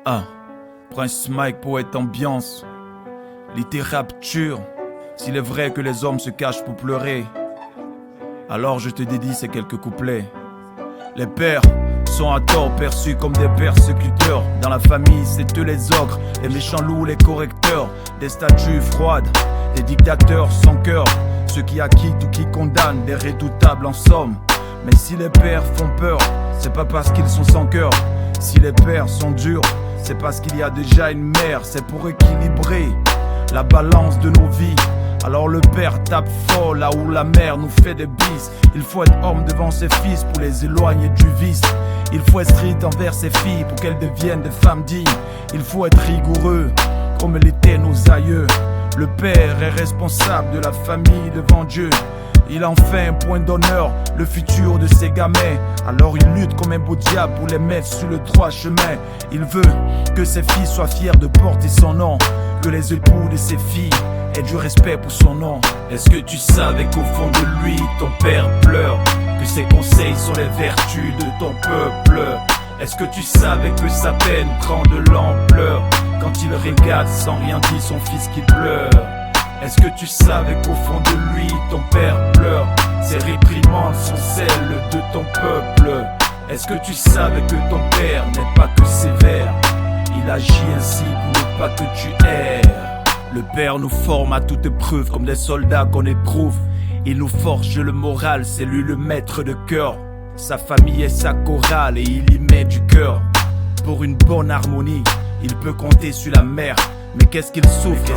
Ah, Prince Mike, poète ambiance, littérature. S'il est vrai que les hommes se cachent pour pleurer, alors je te dédie ces quelques couplets. Les pères sont à tort perçus comme des persécuteurs. Dans la famille, c'est eux les ogres, les méchants loups, les correcteurs. Des statues froides, des dictateurs sans cœur, ceux qui acquittent ou qui condamnent, des redoutables en somme. Mais si les pères font peur, c'est pas parce qu'ils sont sans cœur. Si les pères sont durs, c'est parce qu'il y a déjà une mère. C'est pour équilibrer la balance de nos vies. Alors le père tape fort là où la mère nous fait des bises. Il faut être homme devant ses fils pour les éloigner du vice. Il faut être strict envers ses filles pour qu'elles deviennent des femmes dignes. Il faut être rigoureux comme l'étaient nos aïeux. Le père est responsable de la famille devant Dieu. Il en fait un point d'honneur, le futur de ses gamins. Alors il lutte comme un beau diable pour les mettre sur le droit chemin. Il veut que ses filles soient fières de porter son nom, que les époux de ses filles aient du respect pour son nom. Est-ce que tu savais qu'au fond de lui, ton père pleure, que ses conseils sont les vertus de ton peuple? Est-ce que tu savais que sa peine prend de l'ampleur quand il regarde sans rien dire son fils qui pleure? Est-ce que tu savais qu'au fond de lui, ton père pleure? Ses réprimandes sont celles de ton peuple. Est-ce que tu savais que ton père n'est pas que sévère? Il agit ainsi pour ne pas que tu erres. Le père nous forme à toute épreuve comme des soldats qu'on éprouve. Il nous forge le moral, c'est lui le maître de cœur. Sa famille est sa chorale et il y met du cœur. Pour une bonne harmonie, il peut compter sur la mère. Mais qu'est-ce qu'il souffre,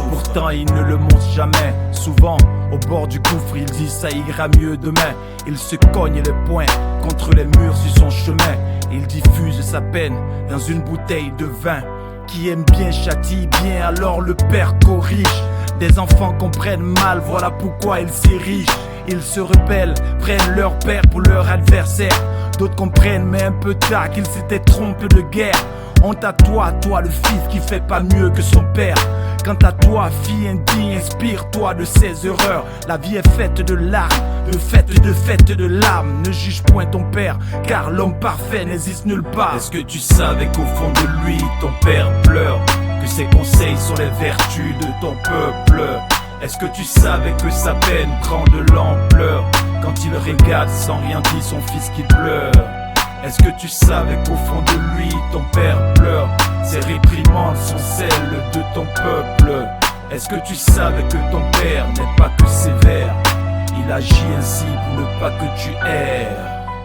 Pourtant il ne le montre jamais. Souvent au bord du gouffre il dit ça ira mieux demain. Il se cogne les poings contre les murs sur son chemin. Il diffuse sa peine dans une bouteille de vin. Qui aime bien châtie bien, alors le père corrige. Des enfants comprennent mal, voilà pourquoi ils s'érigent. Ils se rebellent, prennent leur père pour leur adversaire. D'autres comprennent mais un peu tard qu'ils s'étaient trompés de guerre. Honte à toi le fils qui fait pas mieux que son père. Quant à toi, fille indigne, inspire-toi de ses erreurs. La vie est faite de larmes, de fêtes de larmes. Ne juge point ton père, car l'homme parfait n'existe nulle part. Est-ce que tu savais qu'au fond de lui, ton père pleure, que ses conseils sont les vertus de ton peuple? Est-ce que tu savais que sa peine prend de l'ampleur quand il regarde sans rien dire son fils qui pleure? Est-ce que tu savais qu'au fond de lui, ton père pleure? Ses réprimandes sont celles de ton peuple. Est-ce que tu savais que ton père n'est pas que sévère? Il agit ainsi pour ne pas que tu erres.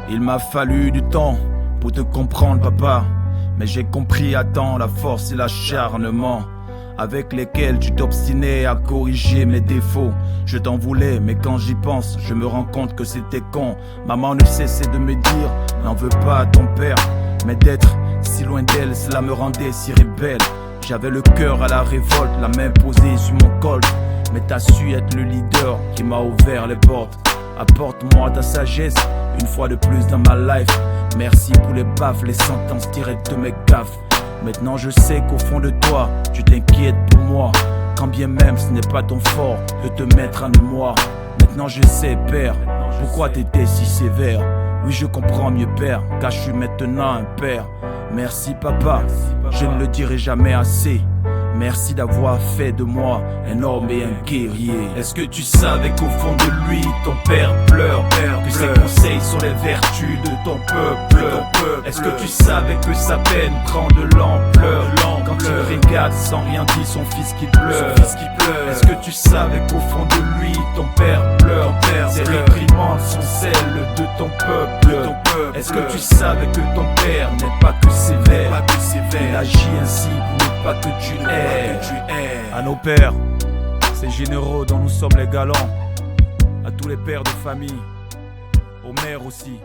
Il m'a fallu du temps pour te comprendre, papa, mais j'ai compris à temps la force et l'acharnement avec lesquels tu t'obstinais à corriger mes défauts. Je t'en voulais, mais quand j'y pense, je me rends compte que c'était con. Maman ne cessait de me dire, n'en veux pas à ton père. Mais d'être si loin d'elle, cela me rendait si rebelle. J'avais le cœur à la révolte, la main posée sur mon col. Mais t'as su être le leader qui m'a ouvert les portes. Apporte-moi ta sagesse, une fois de plus dans ma life. Merci pour les baffes, les sentences tirées de mes gaffes. Maintenant je sais qu'au fond de toi, tu t'inquiètes pour moi. Quand bien même ce n'est pas ton fort de te mettre en émoi. Maintenant je sais, père, pourquoi t'étais si sévère. Oui, je comprends mieux, père, car je suis maintenant un père. Merci papa, je ne le dirai jamais assez. Merci d'avoir fait de moi un homme et un guerrier. Est-ce que tu savais qu'au fond de lui, ton père pleure, que ses conseils sont les vertus de ton peuple? Est-ce que tu savais que sa peine prend de l'ampleur quand il regarde sans rien dire son fils qui pleure? Est-ce que tu savais qu'au fond de lui, ton père pleure? Ses réprimandes sont celles de ton peuple. Est-ce que tu savais que ton père n'est pas que sévère? Il agit ainsi pour ne pas que tu erres. À nos pères, ces généraux dont nous sommes les galants, à tous les pères de famille, aux mères aussi.